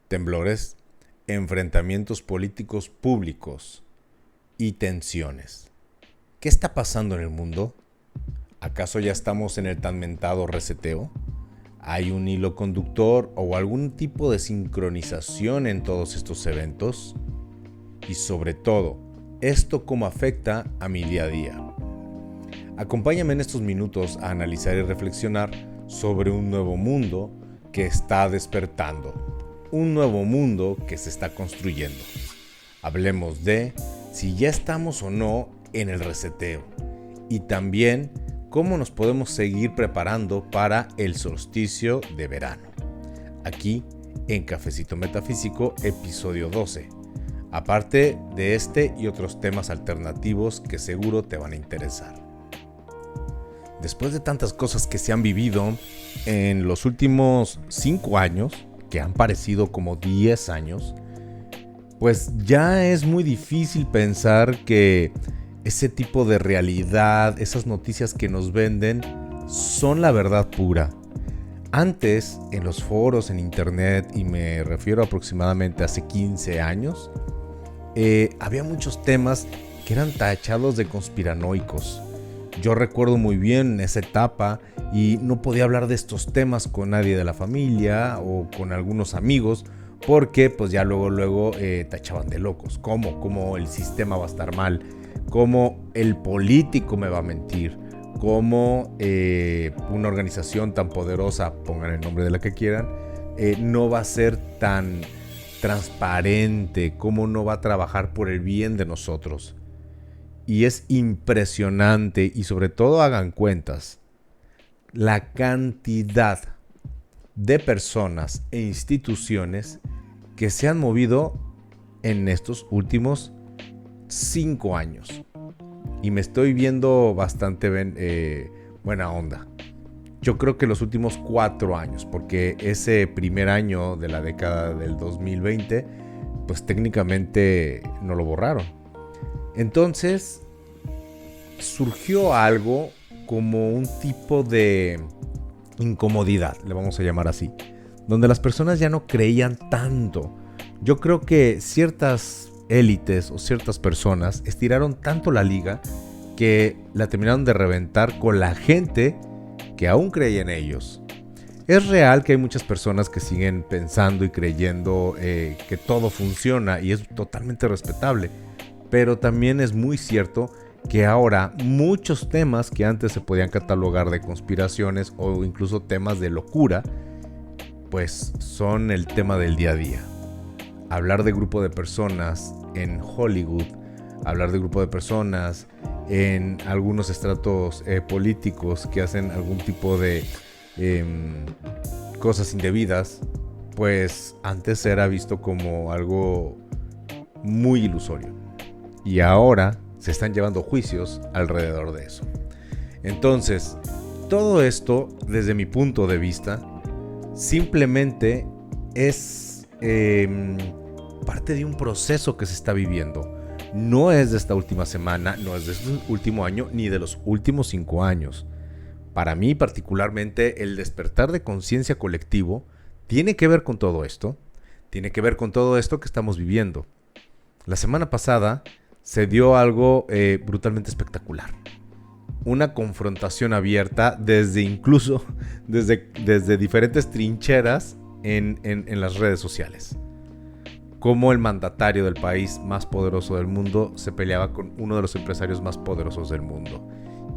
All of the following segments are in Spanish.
temblores, enfrentamientos políticos públicos y tensiones. ¿Qué está pasando en el mundo? ¿Acaso ya estamos en el tan mentado reseteo? ¿Hay un hilo conductor o algún tipo de sincronización en todos estos eventos? Y sobre todo, ¿esto cómo afecta a mi día a día? Acompáñame en estos minutos a analizar y reflexionar sobre un nuevo mundo que está despertando, un nuevo mundo que se está construyendo. Hablemos de si ya estamos o no en el reseteo y también cómo nos podemos seguir preparando para el solsticio de verano. Aquí en Cafecito Metafísico, episodio 12. Aparte de este y otros temas alternativos que seguro te van a interesar. Después de tantas cosas que se han vivido en los últimos 5 años, que han parecido como 10 años, pues ya es muy difícil pensar que ese tipo de realidad, esas noticias que nos venden, son la verdad pura. Antes, en los foros, en internet, y me refiero aproximadamente hace 15 años, había muchos temas que eran tachados de conspiranoicos. Yo recuerdo muy bien esa etapa y no podía hablar de estos temas con nadie de la familia o con algunos amigos porque pues ya luego tachaban de locos. ¿Cómo el sistema va a estar mal? ¿Cómo el político me va a mentir? ¿Cómo una organización tan poderosa, pongan el nombre de la que quieran, no va a ser tan transparente? ¿Cómo no va a trabajar por el bien de nosotros? Y es impresionante, y sobre todo hagan cuentas, la cantidad de personas e instituciones que se han movido en estos últimos 5 años. Y me estoy viendo bastante buena onda. Yo creo que los últimos 4 años, porque ese primer año de la década del 2020, pues técnicamente no lo borraron. Entonces surgió algo como un tipo de incomodidad, le vamos a llamar así, donde las personas ya no creían tanto. Yo creo que ciertas élites o ciertas personas estiraron tanto la liga que la terminaron de reventar con la gente que aún creía en ellos. Es real que hay muchas personas que siguen pensando y creyendo que todo funciona, y es totalmente respetable. Pero también es muy cierto que ahora muchos temas que antes se podían catalogar de conspiraciones o incluso temas de locura, pues son el tema del día a día. Hablar de grupo de personas en Hollywood, hablar de grupo de personas en algunos estratos políticos que hacen algún tipo de cosas indebidas, pues antes era visto como algo muy ilusorio. Y ahora se están llevando juicios alrededor de eso. Entonces, todo esto, desde mi punto de vista, simplemente es parte de un proceso que se está viviendo. No es de esta última semana, no es de este último año, ni de los últimos 5 años. Para mí, particularmente, el despertar de conciencia colectivo tiene que ver con todo esto. Tiene que ver con todo esto que estamos viviendo. La semana pasada se dio algo brutalmente espectacular. Una confrontación abierta desde diferentes trincheras en las redes sociales. Cómo el mandatario del país más poderoso del mundo se peleaba con uno de los empresarios más poderosos del mundo.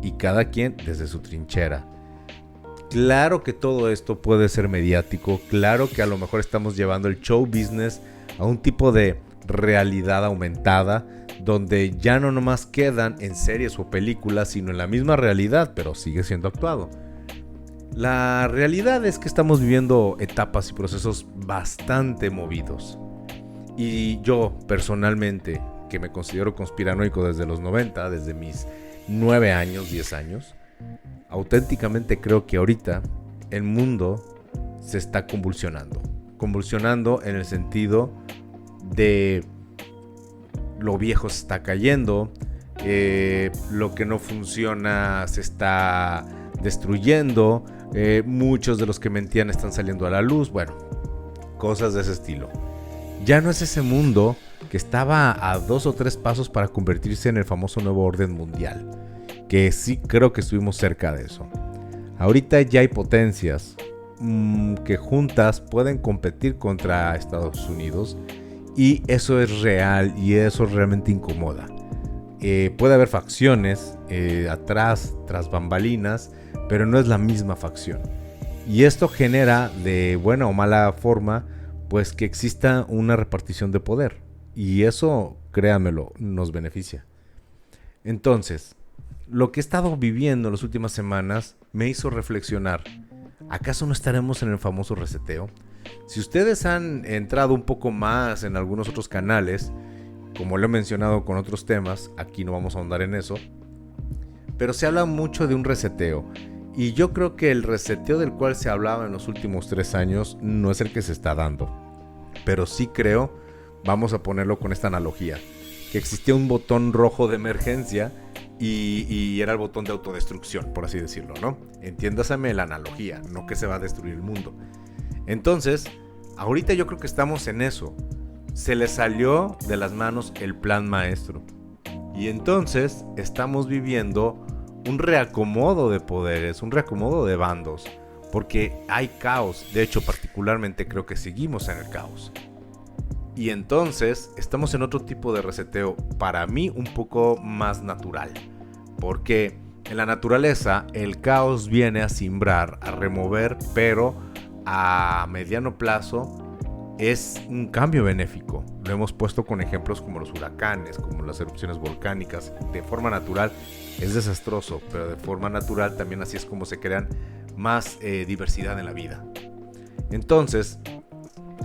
Y cada quien desde su trinchera. Claro que todo esto puede ser mediático. Claro que a lo mejor estamos llevando el show business a un tipo de realidad aumentada, donde ya no nomás quedan en series o películas, sino en la misma realidad, pero sigue siendo actuado. La realidad es que estamos viviendo etapas y procesos bastante movidos. Y yo, personalmente, que me considero conspiranoico desde los 90, desde mis 9 años, 10 años, auténticamente creo que ahorita el mundo se está convulsionando. Convulsionando en el sentido de lo viejo se está cayendo, lo que no funciona se está destruyendo, muchos de los que mentían están saliendo a la luz. Bueno, cosas de ese estilo. Ya no es ese mundo que estaba a 2 o 3 pasos para convertirse en el famoso nuevo orden mundial, que sí creo que estuvimos cerca de eso. Ahorita ya hay potencias que juntas pueden competir contra Estados Unidos, y eso es real y eso realmente incomoda. Puede haber facciones tras bambalinas, pero no es la misma facción. Y esto genera de buena o mala forma pues que exista una repartición de poder. Y eso, créanmelo, nos beneficia. Entonces, lo que he estado viviendo en las últimas semanas me hizo reflexionar. ¿Acaso no estaremos en el famoso reseteo? Si ustedes han entrado un poco más en algunos otros canales, como lo he mencionado con otros temas, aquí no vamos a ahondar en eso, pero se habla mucho de un reseteo. Y yo creo que el reseteo del cual se hablaba en los últimos 3 años no es el que se está dando. Pero sí creo, vamos a ponerlo con esta analogía, que existía un botón rojo de emergencia y era el botón de autodestrucción, por así decirlo, ¿no? Entiéndaseme la analogía, no que se va a destruir el mundo. Entonces, ahorita yo creo que estamos en eso. Se le salió de las manos el plan maestro. Y entonces estamos viviendo un reacomodo de poderes, un reacomodo de bandos, porque hay caos. De hecho, particularmente creo que seguimos en el caos. Y entonces estamos en otro tipo de reseteo, para mí un poco más natural, porque en la naturaleza el caos viene a simbrar, a remover, pero a mediano plazo es un cambio benéfico. Lo hemos puesto con ejemplos como los huracanes, como las erupciones volcánicas. De forma natural es desastroso, pero de forma natural también así es como se crean más diversidad en la vida. Entonces,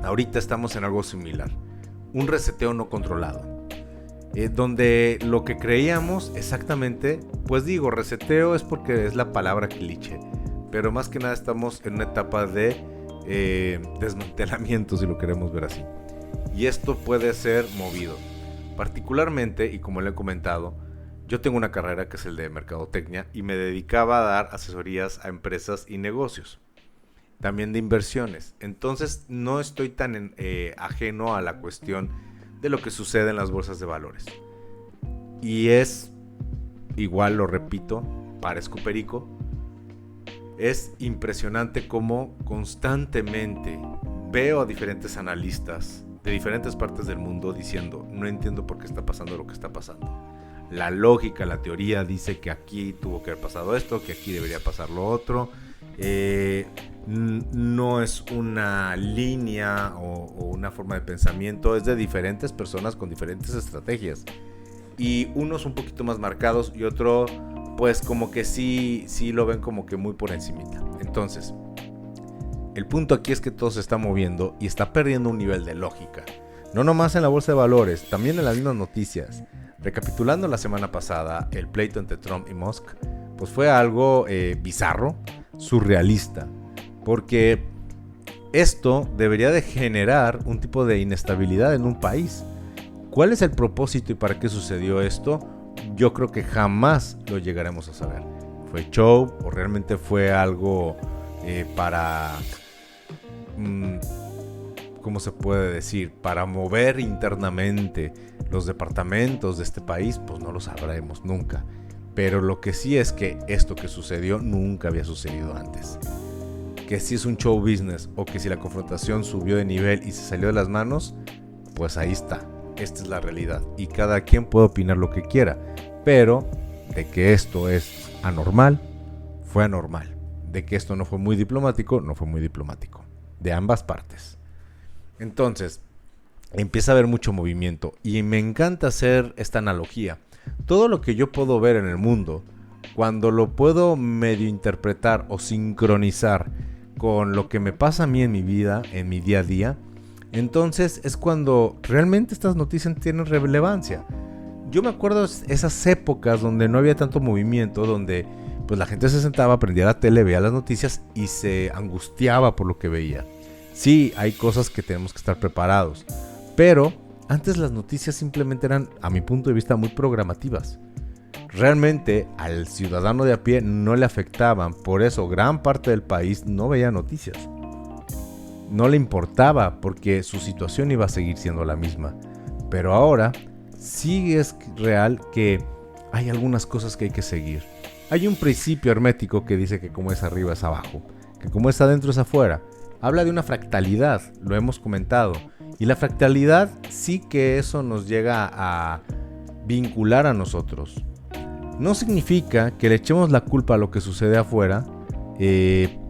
ahorita estamos en algo similar, un reseteo no controlado, donde lo que creíamos exactamente, pues digo, reseteo es porque es la palabra cliché, pero más que nada estamos en una etapa de desmantelamiento, si lo queremos ver así. Y esto puede ser movido. Particularmente, y como le he comentado, yo tengo una carrera que es el de mercadotecnia y me dedicaba a dar asesorías a empresas y negocios, también de inversiones. Entonces no estoy tan ajeno a la cuestión de lo que sucede en las bolsas de valores. Y es, igual lo repito, parezco perico, es impresionante cómo constantemente veo a diferentes analistas de diferentes partes del mundo diciendo: no entiendo por qué está pasando lo que está pasando. La lógica, la teoría dice que aquí tuvo que haber pasado esto, que aquí debería pasar lo otro. No es una línea o una forma de pensamiento, es de diferentes personas con diferentes estrategias. Y unos un poquito más marcados y otro pues como que sí lo ven como que muy por encimita. Entonces, el punto aquí es que todo se está moviendo y está perdiendo un nivel de lógica. No nomás en la bolsa de valores, también en las mismas noticias. Recapitulando la semana pasada, el pleito entre Trump y Musk, pues fue algo bizarro, surrealista, porque esto debería de generar un tipo de inestabilidad en un país. ¿Cuál es el propósito y para qué sucedió esto? Yo creo que jamás lo llegaremos a saber. ¿Fue show o realmente fue algo para... ¿cómo se puede decir? Para mover internamente los departamentos de este país? Pues no lo sabremos nunca. Pero lo que sí es que esto que sucedió nunca había sucedido antes. Que si es un show business o que si la confrontación subió de nivel y se salió de las manos, pues ahí está. Esta es la realidad y cada quien puede opinar lo que quiera, pero de que esto es anormal, fue anormal. De que esto no fue muy diplomático, no fue muy diplomático. De ambas partes. Entonces, empieza a haber mucho movimiento y me encanta hacer esta analogía. Todo lo que yo puedo ver en el mundo, cuando lo puedo medio interpretar o sincronizar con lo que me pasa a mí en mi vida, en mi día a día, entonces es cuando realmente estas noticias tienen relevancia. Yo me acuerdo esas épocas donde no había tanto movimiento, donde pues la gente se sentaba, prendía la tele, veía las noticias y se angustiaba por lo que veía. Sí, hay cosas que tenemos que estar preparados, pero antes las noticias simplemente eran, a mi punto de vista, muy programativas. Realmente al ciudadano de a pie no le afectaban, por eso gran parte del país no veía noticias. no le importaba porque su situación iba a seguir siendo la misma. Pero ahora sí es real que hay algunas cosas que hay que seguir. Hay un principio hermético que dice que como es arriba es abajo, que como es adentro es afuera. Habla de una fractalidad, lo hemos comentado. Y la fractalidad sí que eso nos llega a vincular a nosotros. No significa que le echemos la culpa a lo que sucede afuera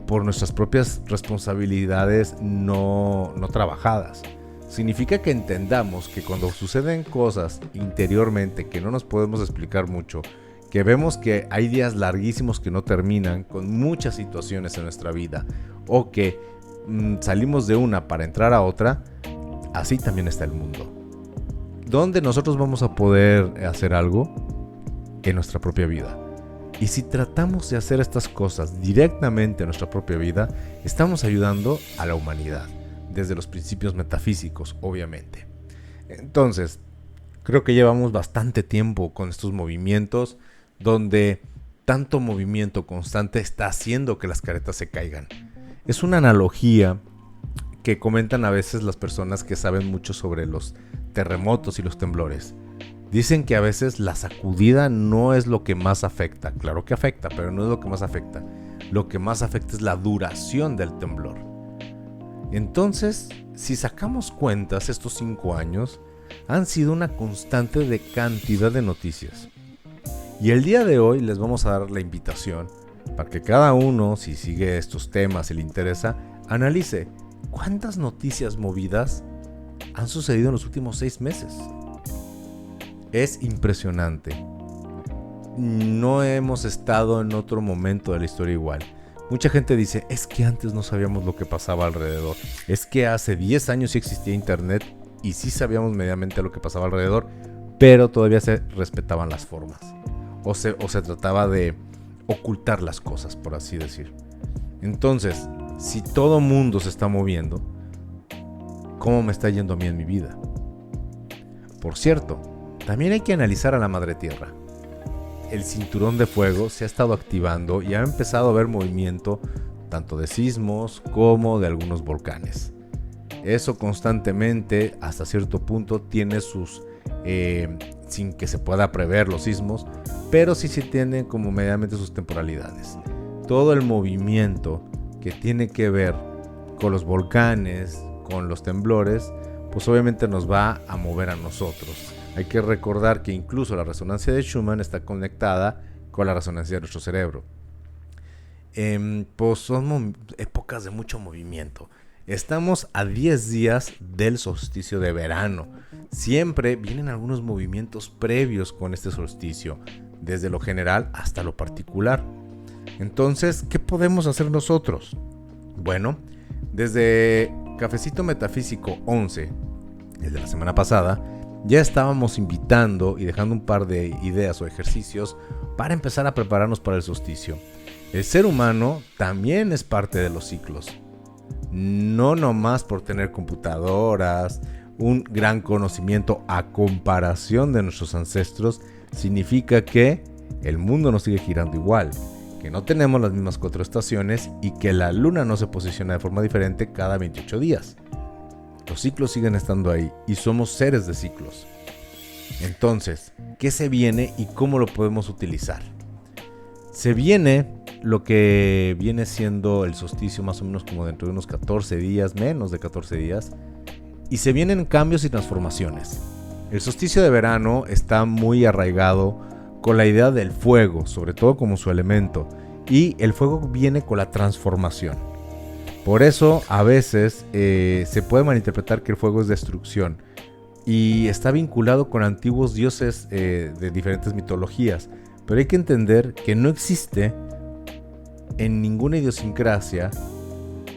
por nuestras propias responsabilidades no trabajadas. Significa que entendamos que cuando suceden cosas interiormente que no nos podemos explicar mucho, que vemos que hay días larguísimos que no terminan, con muchas situaciones en nuestra vida, o que salimos de una para entrar a otra, así también está el mundo. ¿Dónde nosotros vamos a poder hacer algo? En nuestra propia vida. Y si tratamos de hacer estas cosas directamente en nuestra propia vida, estamos ayudando a la humanidad, desde los principios metafísicos, obviamente. Entonces, creo que llevamos bastante tiempo con estos movimientos, donde tanto movimiento constante está haciendo que las caretas se caigan. Es una analogía que comentan a veces las personas que saben mucho sobre los terremotos y los temblores. Dicen que a veces la sacudida no es lo que más afecta. Claro que afecta, pero no es lo que más afecta. Lo que más afecta es la duración del temblor. Entonces, si sacamos cuentas, estos 5 años han sido una constante de cantidad de noticias. Y el día de hoy les vamos a dar la invitación para que cada uno, si sigue estos temas y le interesa, analice cuántas noticias movidas han sucedido en los últimos 6 meses. Es impresionante. No hemos estado en otro momento de la historia igual. Mucha gente dice, es que antes no sabíamos lo que pasaba alrededor. Es que hace 10 años sí existía internet y sí sabíamos medianamente lo que pasaba alrededor, pero todavía se respetaban las formas. O se trataba de ocultar las cosas, por así decir. Entonces, si todo mundo se está moviendo, ¿cómo me está yendo a mí en mi vida? Por cierto, también hay que analizar a la Madre Tierra. El cinturón de fuego se ha estado activando y ha empezado a haber movimiento tanto de sismos como de algunos volcanes. Eso constantemente, hasta cierto punto, tiene sus... sin que se pueda prever los sismos, pero sí se tienen como medianamente sus temporalidades. Todo el movimiento que tiene que ver con los volcanes, con los temblores, pues obviamente nos va a mover a nosotros. Hay que recordar que incluso la resonancia de Schumann está conectada con la resonancia de nuestro cerebro. Pues son épocas de mucho movimiento. Estamos a 10 días del solsticio de verano. Siempre vienen algunos movimientos previos con este solsticio, desde lo general hasta lo particular. Entonces, ¿qué podemos hacer nosotros? Bueno, desde Cafecito Metafísico 11, desde la semana pasada, ya estábamos invitando y dejando un par de ideas o ejercicios para empezar a prepararnos para el solsticio. El ser humano también es parte de los ciclos. No nomás por tener computadoras, un gran conocimiento a comparación de nuestros ancestros, significa que el mundo no sigue girando igual, que no tenemos las mismas 4 estaciones y que la luna no se posiciona de forma diferente cada 28 días. Los ciclos siguen estando ahí y somos seres de ciclos. Entonces, ¿qué se viene y cómo lo podemos utilizar? Se viene lo que viene siendo el solsticio más o menos como dentro de unos 14 días, menos de 14 días, y se vienen cambios y transformaciones. El solsticio de verano está muy arraigado con la idea del fuego, sobre todo como su elemento, y el fuego viene con la transformación. Por eso a veces se puede malinterpretar que el fuego es destrucción y está vinculado con antiguos dioses de diferentes mitologías, pero hay que entender que no existe en ninguna idiosincrasia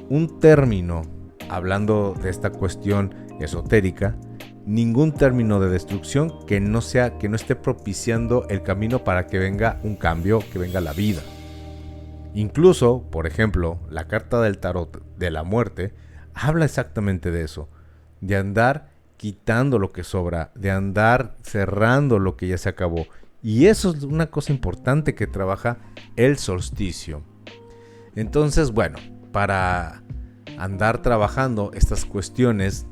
un término, hablando de esta cuestión esotérica, ningún término de destrucción que no esté propiciando el camino para que venga un cambio, que venga la vida. Incluso, por ejemplo, la carta del tarot de la muerte habla exactamente de eso, de andar quitando lo que sobra, de andar cerrando lo que ya se acabó. Y eso es una cosa importante que trabaja el solsticio. Entonces, bueno, para andar trabajando estas cuestiones,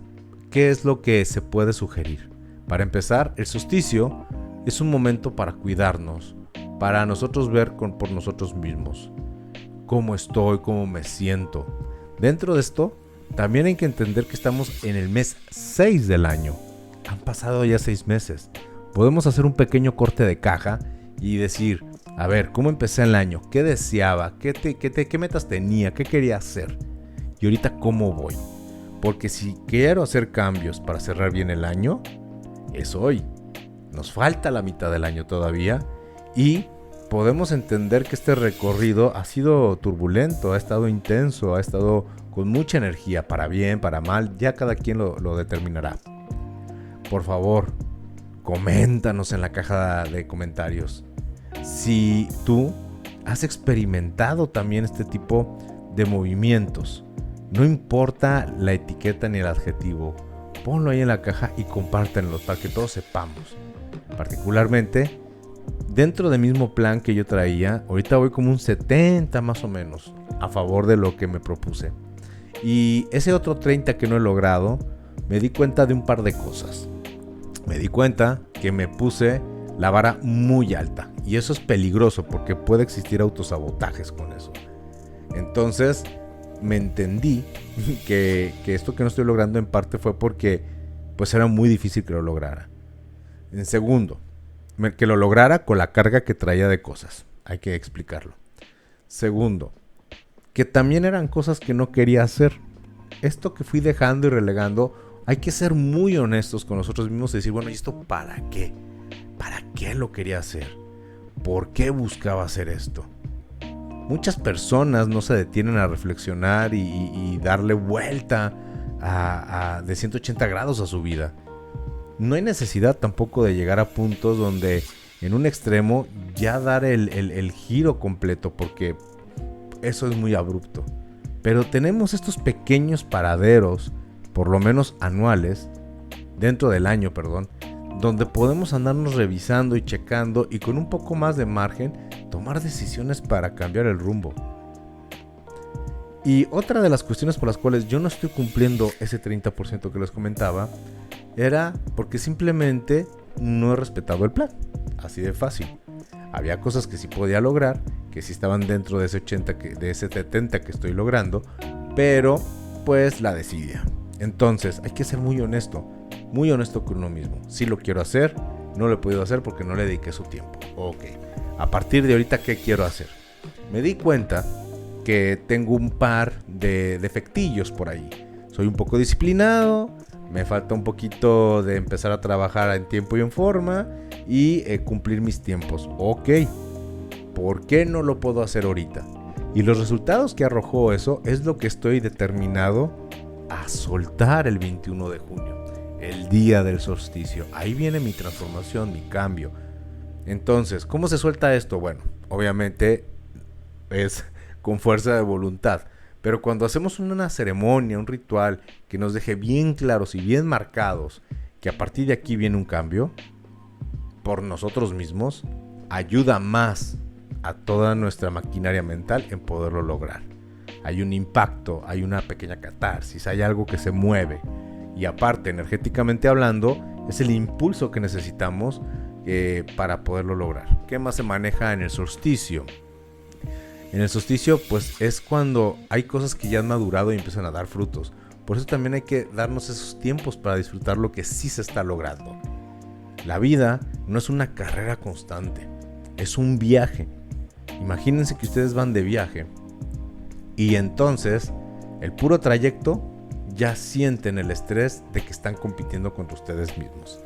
¿qué es lo que se puede sugerir? Para empezar, el solsticio es un momento para cuidarnos, para nosotros ver por nosotros mismos. Cómo estoy, cómo me siento. Dentro de esto, también hay que entender que estamos en el mes 6 del año. Han pasado ya 6 meses. Podemos hacer un pequeño corte de caja y decir, a ver, ¿cómo empecé el año? ¿Qué deseaba? ¿Qué metas tenía? ¿Qué quería hacer? Y ahorita, ¿cómo voy? Porque si quiero hacer cambios para cerrar bien el año, es hoy. Nos falta la mitad del año todavía y podemos entender que este recorrido ha sido turbulento, ha estado intenso, ha estado con mucha energía, para bien, para mal, ya cada quien lo determinará. Por favor, coméntanos en la caja de comentarios si tú has experimentado también este tipo de movimientos. No importa la etiqueta ni el adjetivo, ponlo ahí en la caja y compártenlo para que todos sepamos. Particularmente, dentro del mismo plan que yo traía, ahorita voy como un 70 más o menos a favor de lo que me propuse. Y ese otro 30 que no he logrado, me di cuenta de un par de cosas. Me di cuenta que me puse la vara muy alta. Y eso es peligroso porque puede existir autosabotajes con eso. Entonces, me entendí que esto que no estoy logrando en parte fue porque pues era muy difícil que lo lograra. En segundo, que lo lograra con la carga que traía de cosas. Hay que explicarlo. Segundo, que también eran cosas que no quería hacer. Esto que fui dejando y relegando, hay que ser muy honestos con nosotros mismos y decir, bueno, ¿y esto para qué? ¿Para qué lo quería hacer? ¿Por qué buscaba hacer esto? Muchas personas no se detienen a reflexionar y darle vuelta de 180 grados a su vida. No hay necesidad tampoco de llegar a puntos donde en un extremo ya dar el giro completo, porque eso es muy abrupto. Pero tenemos estos pequeños paraderos, por lo menos anuales, dentro del año, donde podemos andarnos revisando y checando y con un poco más de margen tomar decisiones para cambiar el rumbo. Y otra de las cuestiones por las cuales yo no estoy cumpliendo ese 30% que les comentaba era porque simplemente no he respetado el plan. Así de fácil. Había cosas que sí podía lograr, que sí estaban dentro de ese 80, de ese 70 que estoy logrando, pero pues la desidia. Entonces hay que ser muy honesto con uno mismo. Si lo quiero hacer, no lo he podido hacer porque no le dediqué su tiempo. Ok, a partir de ahorita, ¿qué quiero hacer? Me di cuenta que tengo un par de defectillos por ahí. Soy un poco disciplinado, me falta un poquito de empezar a trabajar en tiempo y en forma y cumplir mis tiempos. Ok, ¿por qué no lo puedo hacer ahorita? Y los resultados que arrojó eso es lo que estoy determinado a soltar el 21 de junio, el día del solsticio. Ahí viene mi transformación, mi cambio. Entonces, ¿cómo se suelta esto? Bueno, obviamente es con fuerza de voluntad. Pero cuando hacemos una ceremonia, un ritual que nos deje bien claros y bien marcados que a partir de aquí viene un cambio por nosotros mismos, ayuda más a toda nuestra maquinaria mental en poderlo lograr. Hay un impacto, hay una pequeña catarsis, hay algo que se mueve. Y aparte, energéticamente hablando, es el impulso que necesitamos para poderlo lograr. ¿Qué más se maneja en el solsticio? En el solsticio, pues es cuando hay cosas que ya han madurado y empiezan a dar frutos. Por eso también hay que darnos esos tiempos para disfrutar lo que sí se está logrando. La vida no es una carrera constante, es un viaje. Imagínense que ustedes van de viaje y entonces el puro trayecto ya sienten el estrés de que están compitiendo contra ustedes mismos.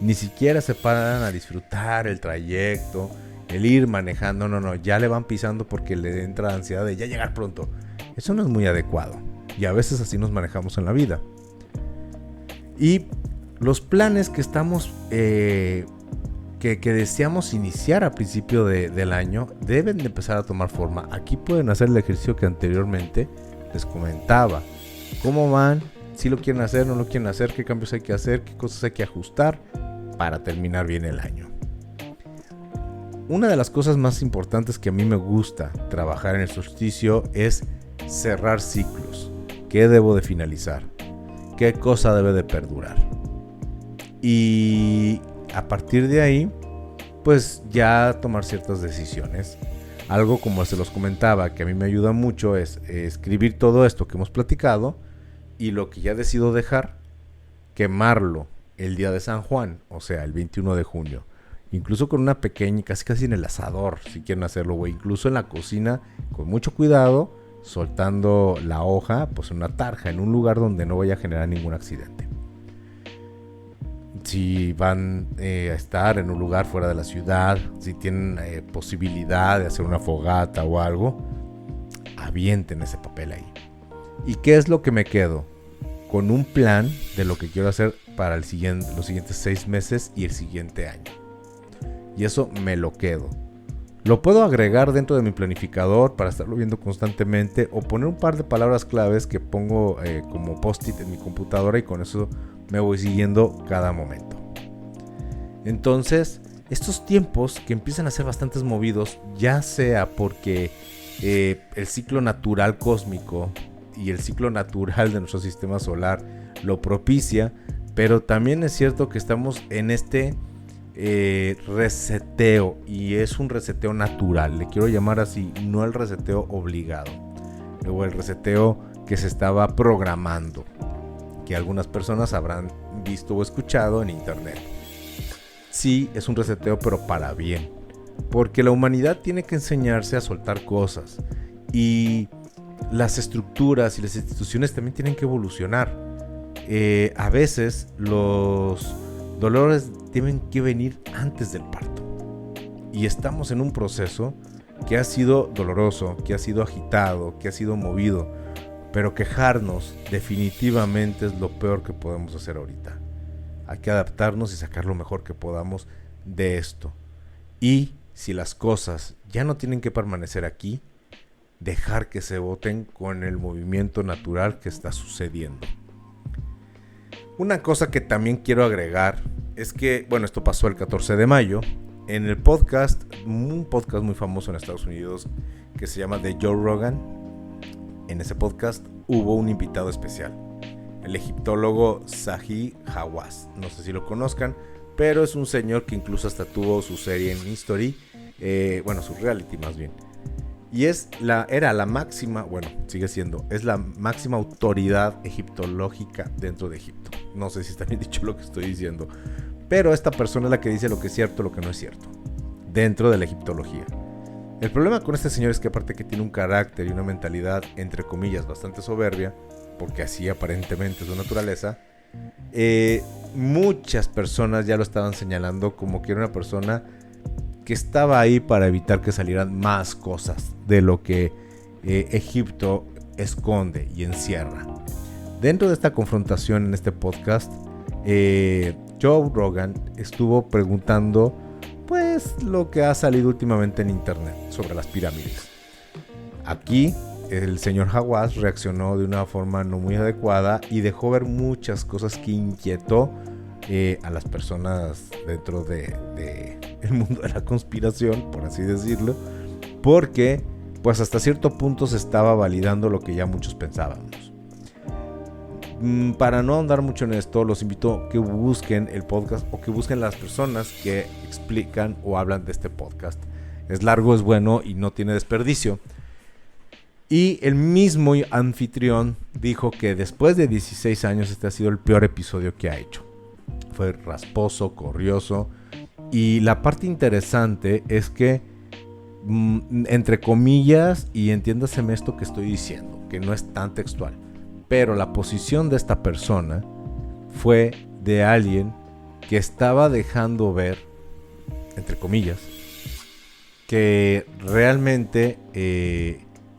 Ni siquiera se paran a disfrutar el trayecto, el ir manejando, no, ya le van pisando porque le entra ansiedad de ya llegar pronto. Eso no es muy adecuado y a veces así nos manejamos en la vida. Y los planes que estamos, que deseamos iniciar a principio del año deben de empezar a tomar forma. Aquí pueden hacer el ejercicio que anteriormente les comentaba. ¿Cómo van? Si lo quieren hacer, no lo quieren hacer, qué cambios hay que hacer, qué cosas hay que ajustar para terminar bien el año. Una de las cosas más importantes que a mí me gusta trabajar en el solsticio es cerrar ciclos. qué debo de finalizar, qué cosa debe de perdurar. Y a partir de ahí, pues ya tomar ciertas decisiones. Algo como se los comentaba, que a mí me ayuda mucho es escribir todo esto que hemos platicado y lo que ya decido dejar, quemarlo el día de San Juan, o sea, el 21 de junio. Incluso con una pequeña, casi en el asador, si quieren hacerlo, o incluso en la cocina, con mucho cuidado, soltando la hoja, pues en una tarja, en un lugar donde no vaya a generar ningún accidente. Si van a estar en un lugar fuera de la ciudad, si tienen posibilidad de hacer una fogata o algo, avienten ese papel ahí. ¿Y qué es lo que me quedo? Con un plan de lo que quiero hacer para los siguientes 6 meses y el siguiente año. Y eso me lo quedo. Lo puedo agregar dentro de mi planificador para estarlo viendo constantemente, o poner un par de palabras claves que pongo como post-it en mi computadora, y con eso me voy siguiendo cada momento. Entonces, estos tiempos que empiezan a ser bastante movidos, ya sea porque el ciclo natural cósmico y el ciclo natural de nuestro sistema solar lo propicia, pero también es cierto que estamos en este reseteo, y es un reseteo natural, le quiero llamar así, no el reseteo obligado o el reseteo que se estaba programando, que algunas personas habrán visto o escuchado en internet. Sí, es un reseteo, pero para bien, porque la humanidad tiene que enseñarse a soltar cosas, y las estructuras y las instituciones también tienen que evolucionar. A veces los dolores tienen que venir antes del parto, y estamos en un proceso que ha sido doloroso, que ha sido agitado, que ha sido movido, pero quejarnos definitivamente es lo peor que podemos hacer ahorita. Hay que adaptarnos y sacar lo mejor que podamos de esto, y si las cosas ya no tienen que permanecer aquí, dejar que se boten con el movimiento natural que está sucediendo. Una cosa que también quiero agregar es que, bueno, esto pasó el 14 de mayo, en el podcast, un podcast muy famoso en Estados Unidos que se llama The Joe Rogan. En ese podcast hubo un invitado especial, el egiptólogo Zahi Hawass. No sé si lo conozcan, pero es un señor que incluso hasta tuvo su serie en History, su reality más bien. Y era la máxima, bueno, sigue siendo, es la máxima autoridad egiptológica dentro de Egipto. No sé si está bien dicho lo que estoy diciendo, pero esta persona es la que dice lo que es cierto, lo que no es cierto, dentro de la egiptología. El problema con este señor es que, aparte que tiene un carácter y una mentalidad, entre comillas, bastante soberbia, porque así aparentemente es su naturaleza, muchas personas ya lo estaban señalando como que era una persona que estaba ahí para evitar que salieran más cosas de lo que Egipto esconde y encierra. Dentro de esta confrontación en este podcast, Joe Rogan estuvo preguntando pues lo que ha salido últimamente en internet sobre las pirámides. Aquí el señor Hawass reaccionó de una forma no muy adecuada y dejó ver muchas cosas que inquietó a las personas dentro de el mundo de la conspiración, por así decirlo, porque pues hasta cierto punto se estaba validando lo que ya muchos pensábamos. Para no ahondar mucho en esto, los invito a que busquen el podcast, o que busquen las personas que explican o hablan de este podcast. Es largo, es bueno y no tiene desperdicio. Y el mismo anfitrión dijo que después de 16 años este ha sido el peor episodio que ha hecho. Fue rasposo, corrioso, y la parte interesante es que, entre comillas, y entiéndaseme esto que estoy diciendo, que no es tan textual, pero la posición de esta persona fue de alguien que estaba dejando ver, entre comillas, que realmente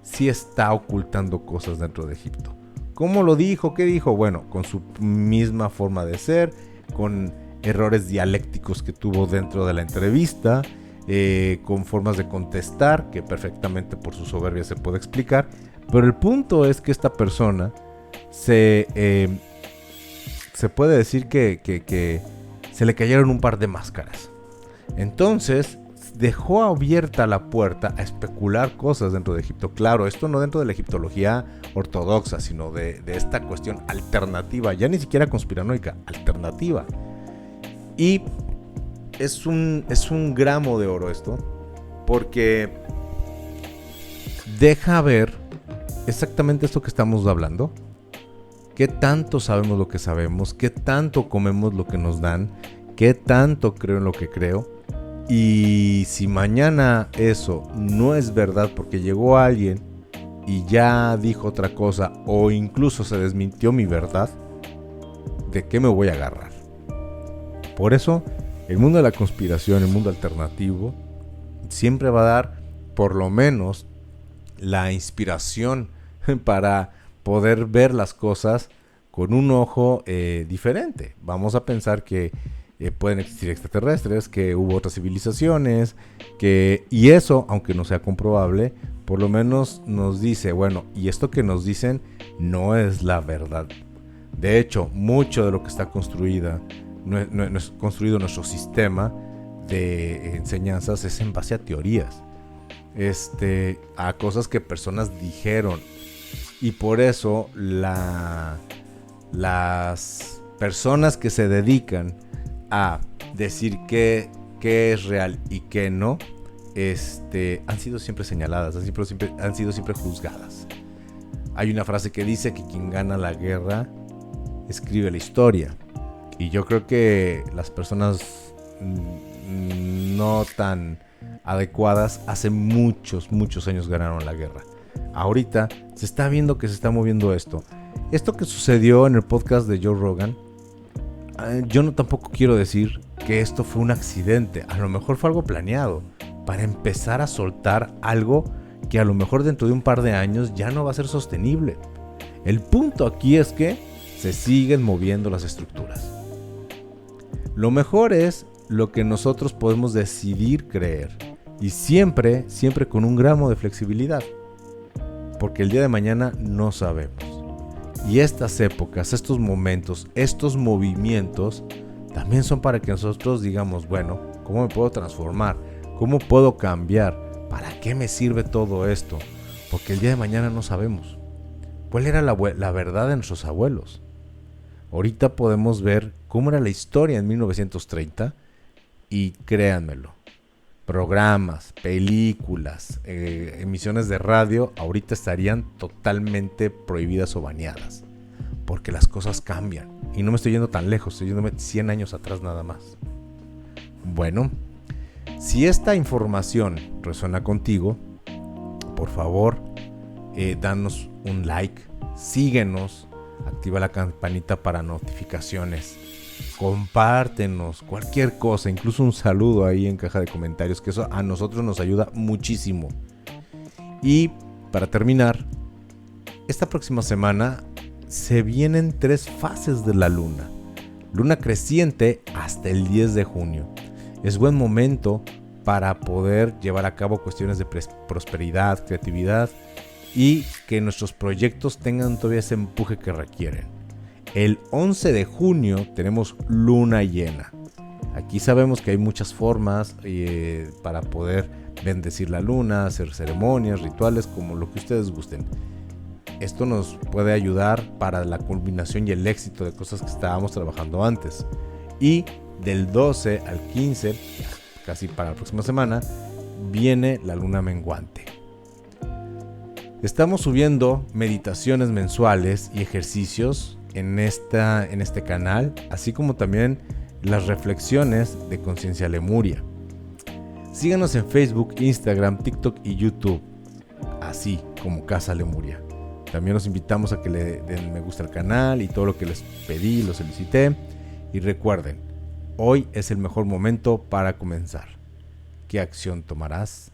sí está ocultando cosas dentro de Egipto. ¿Cómo lo dijo? ¿Qué dijo? Bueno, con su misma forma de ser, con errores dialécticos que tuvo dentro de la entrevista, con formas de contestar que perfectamente por su soberbia se puede explicar. Pero el punto es que esta persona se puede decir que se le cayeron un par de máscaras. Entonces dejó abierta la puerta a especular cosas dentro de Egipto. Claro, esto no dentro de la egiptología ortodoxa, sino de esta cuestión alternativa, ya ni siquiera conspiranoica, alternativa. Y es un gramo de oro esto, porque deja ver exactamente esto que estamos hablando. ¿Qué tanto sabemos lo que sabemos? ¿Qué tanto comemos lo que nos dan? ¿Qué tanto creo en lo que creo? Y si mañana eso no es verdad porque llegó alguien y ya dijo otra cosa o incluso se desmintió mi verdad, ¿de qué me voy a agarrar? Por eso, el mundo de la conspiración, el mundo alternativo, siempre va a dar por lo menos la inspiración para poder ver las cosas con un ojo diferente. Vamos a pensar que pueden existir extraterrestres, que hubo otras civilizaciones, y eso, aunque no sea comprobable, por lo menos nos dice, bueno, y esto que nos dicen no es la verdad. De hecho, mucho de lo que está construido nuestro sistema de enseñanzas es en base a teorías, a cosas que personas dijeron, y por eso las personas que se dedican a decir qué es real y qué no, han sido siempre señaladas, han sido siempre juzgadas. Hay una frase que dice que quien gana la guerra escribe la historia, y yo creo que las personas no tan adecuadas hace muchos años ganaron la guerra. Ahorita se está viendo que se está moviendo esto que sucedió en el podcast de Joe Rogan. Yo no tampoco quiero decir que esto fue un accidente, a lo mejor fue algo planeado para empezar a soltar algo que a lo mejor dentro de un par de años ya no va a ser sostenible. El punto aquí es que se siguen moviendo las estructuras. Lo mejor es lo que nosotros podemos decidir creer, y siempre con un gramo de flexibilidad, porque el día de mañana no sabemos. Y estas épocas, estos momentos, estos movimientos también son para que nosotros digamos, bueno, ¿cómo me puedo transformar? ¿Cómo puedo cambiar? ¿Para qué me sirve todo esto? Porque el día de mañana no sabemos. ¿Cuál era la verdad de nuestros abuelos? Ahorita podemos ver cómo era la historia en 1930 y créanmelo, programas, películas, emisiones de radio ahorita estarían totalmente prohibidas o baneadas, porque las cosas cambian. Y no me estoy yendo tan lejos, estoy yéndome 100 años atrás nada más. Bueno, si esta información resuena contigo, por favor, danos un like, síguenos, activa la campanita para notificaciones, compártenos cualquier cosa, incluso un saludo ahí en caja de comentarios, que eso a nosotros nos ayuda muchísimo. Y para terminar, esta próxima semana se vienen 3 fases de la luna. Luna creciente hasta el 10 de junio. Es buen momento para poder llevar a cabo cuestiones de prosperidad, creatividad, y que nuestros proyectos tengan todavía ese empuje que requieren. El 11 de junio tenemos luna llena. Aquí sabemos que hay muchas formas para poder bendecir la luna, hacer ceremonias, rituales, como lo que ustedes gusten. Esto nos puede ayudar para la culminación y el éxito de cosas que estábamos trabajando antes. Y del 12 al 15, casi para la próxima semana, viene la luna menguante. Estamos subiendo meditaciones mensuales y ejercicios en este canal, así como también las reflexiones de Conciencia Lemuria. Síganos en Facebook, Instagram, TikTok y YouTube, así como Casa Lemuria. También los invitamos a que le den me gusta al canal y todo lo que les pedí, lo solicité. Y recuerden, hoy es el mejor momento para comenzar. ¿Qué acción tomarás?